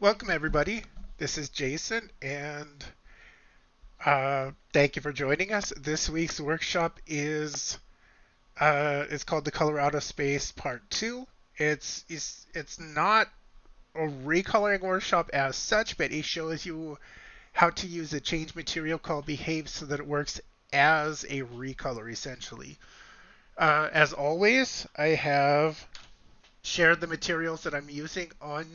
Welcome everybody. This is Jason and thank you for joining us. This week's workshop is it's called the Color Out of Space Part 2. It's not a recoloring workshop as such, but it shows you how to use a change material called BHAVs so that it works as a recolor essentially. As always, I have shared the materials that I'm using on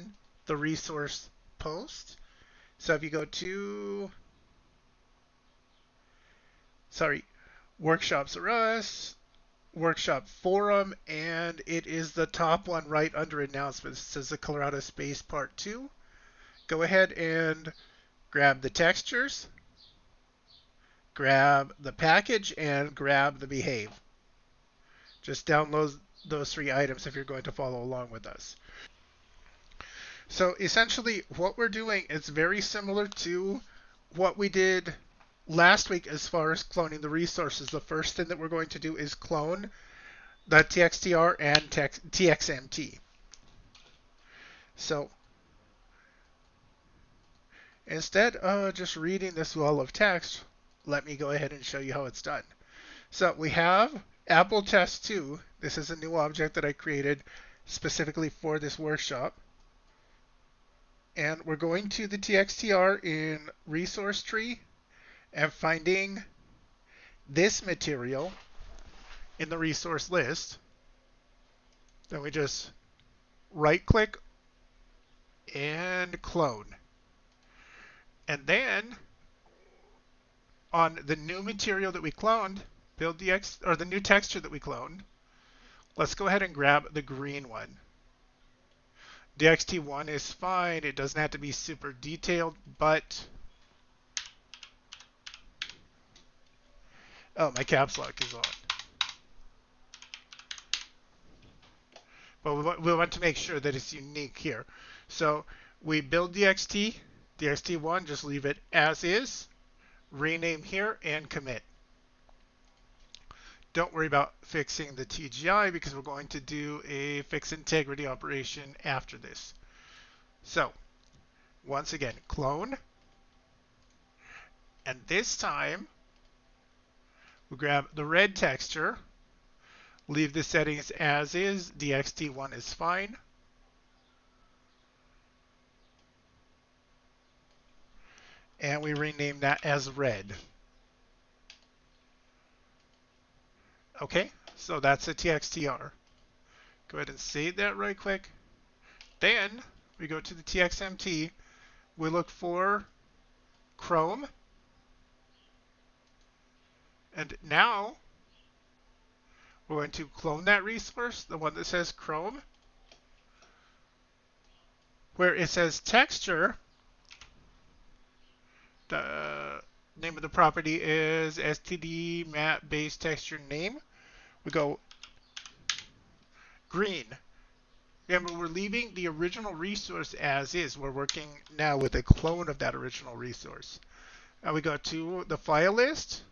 the resource post. So if you go to, Workshops are Us, Workshop Forum, and it is the top one right under announcements. It says the Color Out of Space Part 2. Go ahead and grab the textures, grab the package, and grab the behave. Just download those three items if you're going to follow along with us. So essentially what we're doing is very similar to what we did last week as far as cloning the resources. The first thing that we're going to do is clone the txtr and txmt. So instead of just reading this wall of text, let me go ahead and show you how it's done. So we have Apple Test 2. This is a new object that I created specifically for this workshop. And we're going to the txtr in resource tree and finding this material in the resource list. Then we just right click and clone. And then on the new material that we cloned, the new texture that we cloned, let's go ahead and grab the green one. DXT1 is fine. It doesn't have to be super detailed, but oh, my caps lock is on. But we want to make sure that it's unique here. So we build DXT1, just leave it as is, rename here, and commit. Don't worry about fixing the TGI because we're going to do a fix integrity operation after this. So once again, clone. And this time we grab the red texture, leave the settings as is, DXT1 is fine. And we rename that as red. Okay, so that's a TXTR. Go ahead and save that right quick. Then we go to the TXMT. We look for Chrome. And now we're going to clone that resource, the one that says Chrome. Where it says texture, the name of the property is std map base texture name. We go green. Remember, we're leaving the original resource as is. We're working now with a clone of that original resource. Now we go to the file list.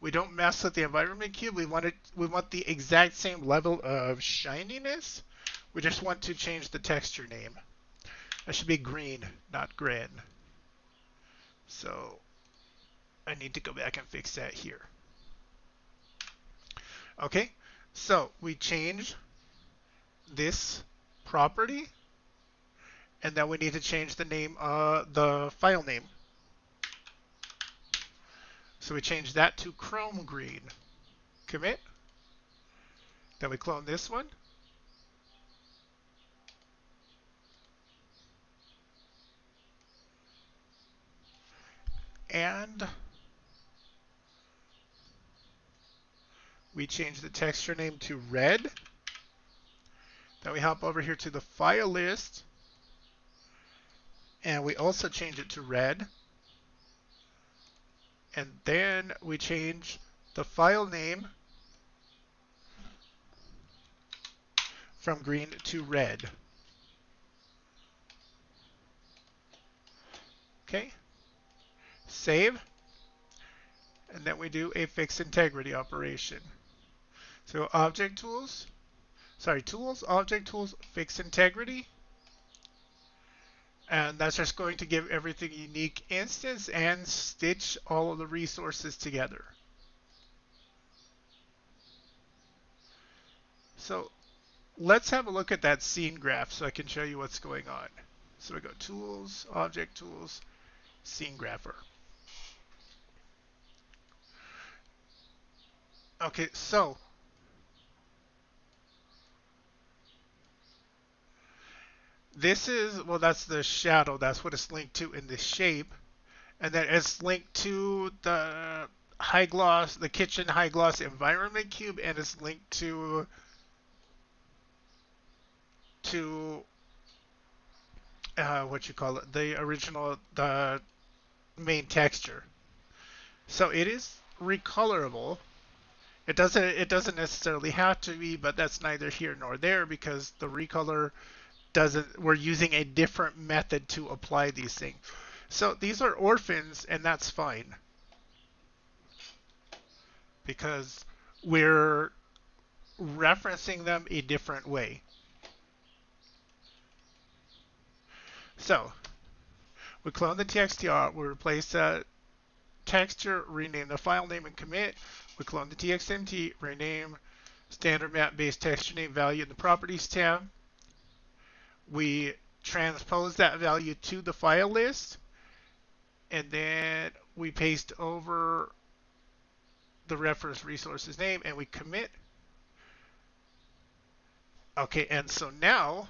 We don't mess with the environment cube. We want the exact same level of shininess. We just want to change the texture name. That should be green, not grin. So I need to go back and fix that here. Okay, so we change this property, and then we need to change the name, the file name. So we change that to Chrome Green. Commit. Then we clone this one. And we change the texture name to red. Then we hop over here to the file list. And we also change it to red. And then we change the file name from green to red. Okay. Save. And then we do a fix integrity operation. So tools, object tools, fix integrity. And that's just going to give everything a unique instance and stitch all of the resources together. So let's have a look at that scene graph so I can show you what's going on. So we go Tools, Object Tools, Scene Grapher. Okay, so this is, well, that's the shadow. That's what it's linked to in the shape. And then it's linked to the high gloss, the kitchen high gloss environment cube, and it's linked to what you call it, the original, the main texture. So it is recolorable. It doesn't necessarily have to be, but that's neither here nor there because the recolor doesn't. We're using a different method to apply these things. So these are orphans, and that's fine because we're referencing them a different way. So we clone the TXT, we replace that texture, rename the file name and commit. We clone the TXMT, rename standard map based texture name value in the properties tab. We transpose that value to the file list, and then we paste over the reference resources name and we commit. Okay, and so now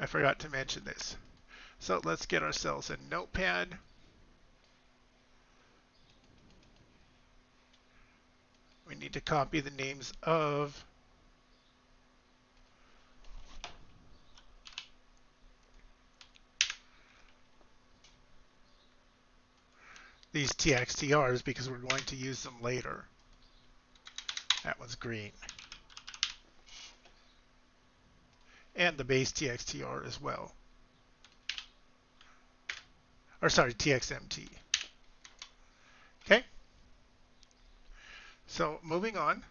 I forgot to mention this. So let's get ourselves a notepad. We need to copy the names of these TXTRs because we're going to use them later. That one's green. And the base TXTR as well. Or sorry, TXMT. Okay. So moving on.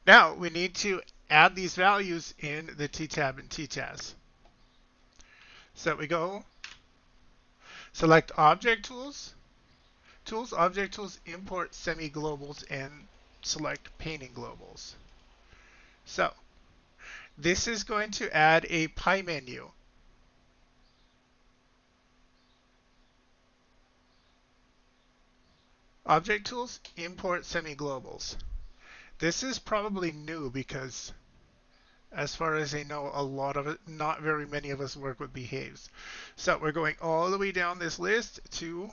Now we need to add these values in the TTAB and TTAS. So we go select Object Tools, Tools, Object Tools, import semi-globals, and select painting globals. So this is going to add a pie menu. Object Tools, import semi-globals. This is probably new because as far as I know, a lot of it, not very many of us work with BHAVs. So we're going all the way down this list to,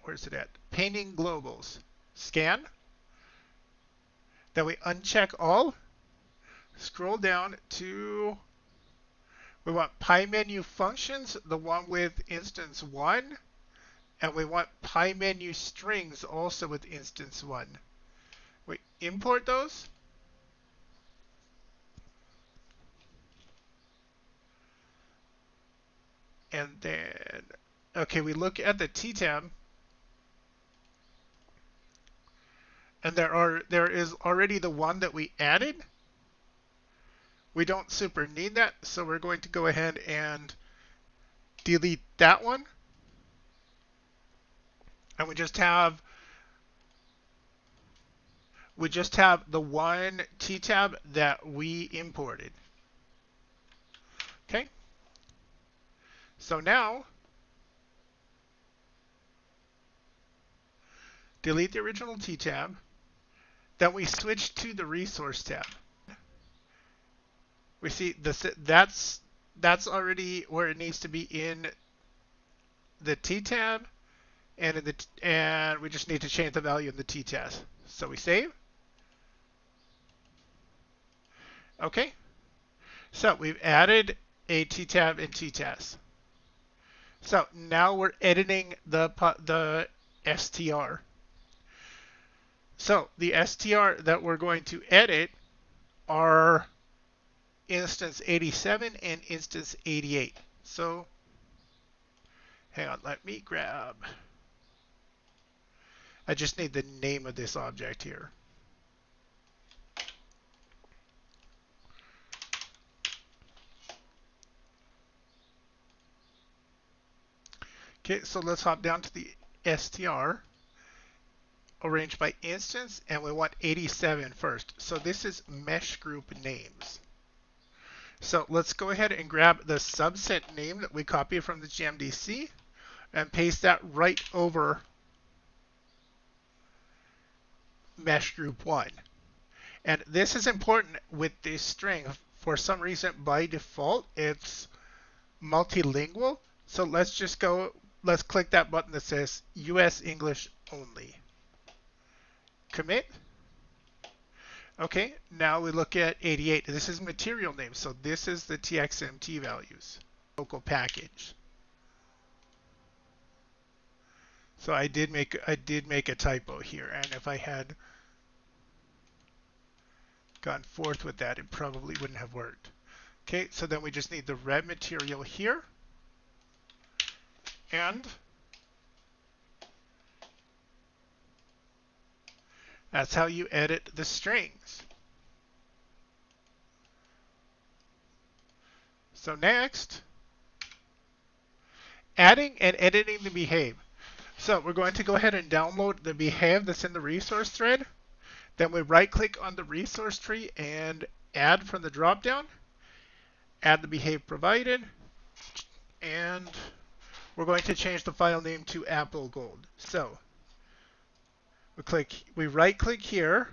where's it at? Painting globals. Scan. Then we uncheck all. Scroll down to, we want pie menu functions, the one with instance 1. And we want pie menu strings also with instance 1. We import those. And then, okay, we look at the TTAB. And there is already the one that we added. We don't super need that, so we're going to go ahead and delete that one. And we just have the one TTAB that we imported. Okay. So now delete the original TTAB. Then we switch to the resource tab. We see this, that's already where it needs to be in the TTAB, and we just need to change the value in the TTAS. So we save. Okay. So we've added a TTAB and TTAS. So now we're editing the STR. So the STR that we're going to edit are instance 87 and instance 88. So hang on, let me grab. I just need the name of this object here. Okay, so let's hop down to the str, arrange by instance, and we want 87 first. So this is mesh group names. So let's go ahead and grab the subset name that we copied from the GMDC and paste that right over mesh group 1. And this is important with this string. For some reason, by default, it's multilingual. So let's click that button that says US English only. Commit. Okay, now we look at 88. This is material name, so this is the TXMT values. Local package. So I did make a typo here, and if I had gone forth with that, it probably wouldn't have worked. Okay, so then we just need the red material here, and that's how you edit the strings. So next, adding and editing the BHAV. So we're going to go ahead and download the BHAV that's in the resource thread. Then we right-click on the resource tree and add from the dropdown. Add the BHAV provided, and we're going to change the file name to Apple Gold. So we right-click here,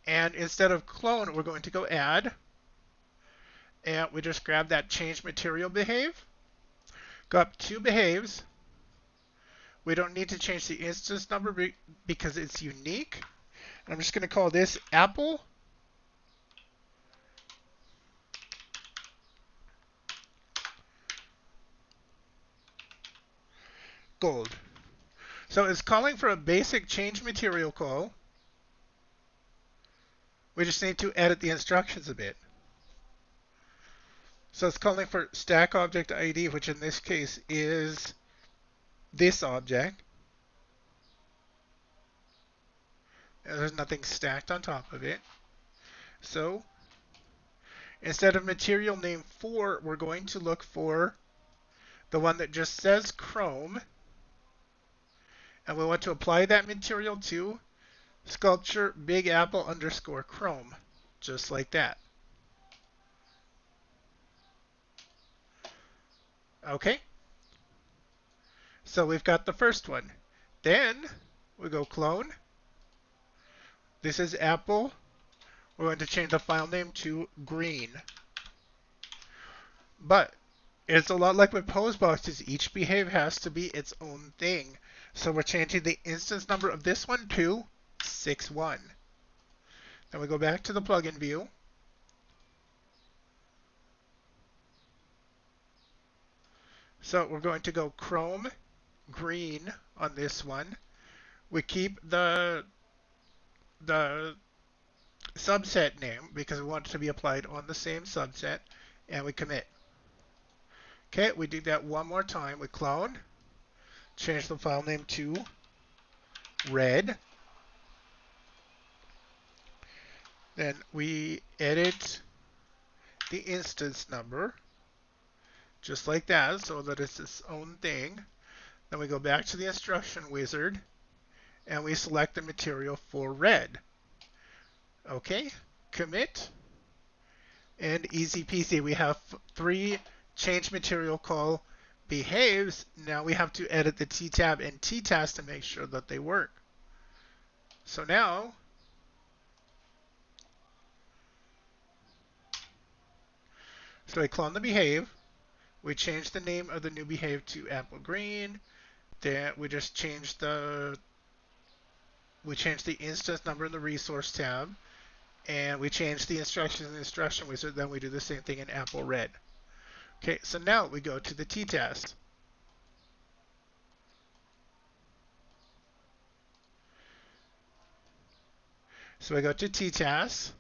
and instead of clone, we're going to go add, and we just grab that change material BHAV, go up 2 BHAVs. We don't need to change the instance number because it's unique. I'm just going to call this Apple Gold. So it's calling for a basic change material call. We just need to edit the instructions a bit. So it's calling for stack object ID, which in this case is this object. And there's nothing stacked on top of it. So instead of material name 4, we're going to look for the one that just says Chrome. And we want to apply that material to sculpture Big Apple underscore Chrome, just like that. Okay. So we've got the first one. Then we go clone. This is Apple. We're going to change the file name to green. But it's a lot like with pose boxes. Each BHAV has to be its own thing. So we're changing the instance number of this one to 61. Then we go back to the plugin view. So we're going to go Chrome green on this one. We keep the subset name because we want it to be applied on the same subset, and we commit. Okay, we do that one more time. We clone, change the file name to red. Then we edit the instance number just like that so that it's its own thing. Then we go back to the instruction wizard and we select the material for red. Okay, commit, and easy peasy. We have 3 change material call BHAVs. Now we have to edit the T-tab and T-task to make sure that they work. So now I clone the BHAV. We change the name of the new BHAV to Apple Green. Then we just change the instance number in the resource tab, and we change the instructions in the instruction wizard. Then we do the same thing in Apple Red. Okay, so now we go to the T-task. So I go to T-task,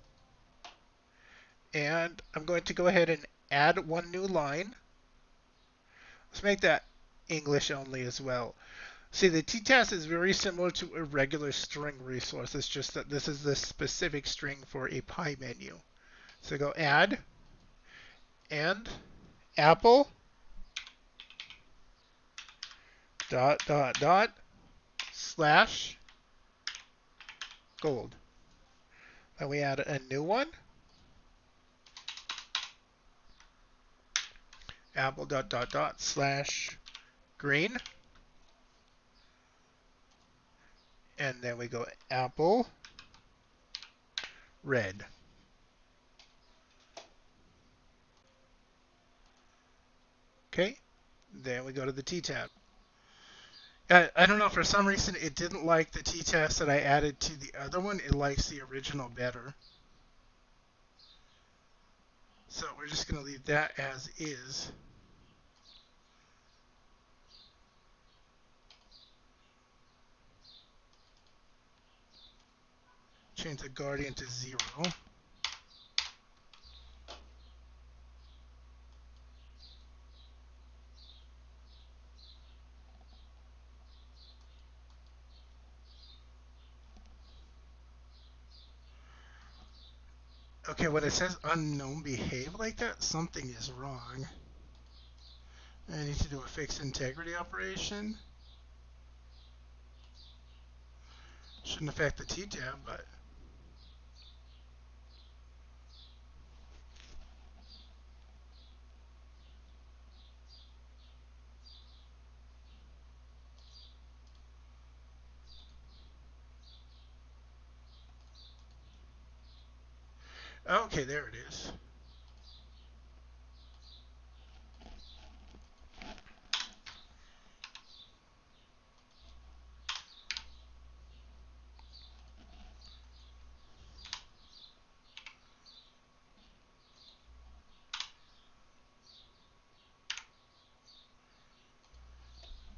and I'm going to go ahead and add one new line. Let's make that English only as well. See, the T-task is very similar to a regular string resource. It's just that this is the specific string for a pie menu. So go add, and Apple dot dot dot slash gold. Then we add a new one. Apple dot dot dot slash green. And then we go apple red. Okay. Then we go to the t-tab. I don't know, for some reason it didn't like the t-tabs that I added to the other one. It likes the original better. So we're just going to leave that as is. Change the guardian to 0. Okay, when it says unknown behave like that, something is wrong. I need to do a fixed integrity operation. Shouldn't affect the t-tab, but... Okay, there it is.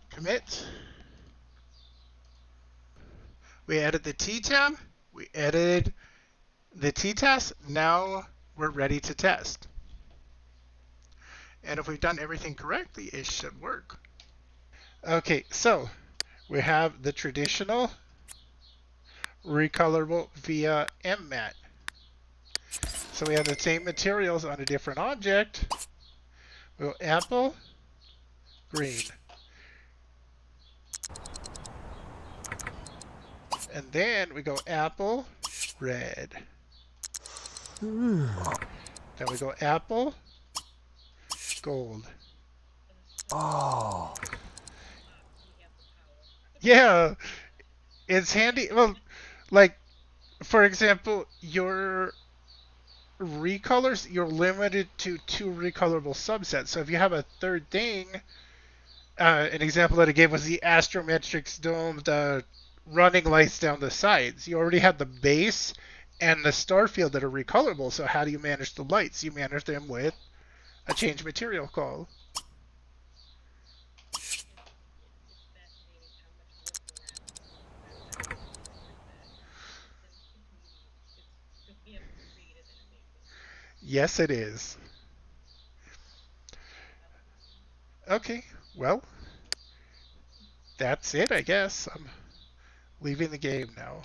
Commit. We added the t-tab. We edited the t-test. Now we're ready to test. And if we've done everything correctly, it should work. Okay, so we have the traditional recolorable via MMAT. So we have the same materials on a different object. We go apple, green. And then we go apple, red. Then we go apple, gold. Oh. Yeah, it's handy. Well, like, for example, your recolors, you're limited to 2 recolorable subsets. So if you have a third thing, an example that I gave was the astrometrics dome, the running lights down the sides. You already have the base and the star field that are recolorable. So how do you manage the lights? You manage them with a change material call. Yes, it is. Okay, well, that's it, I guess. I'm leaving the game now.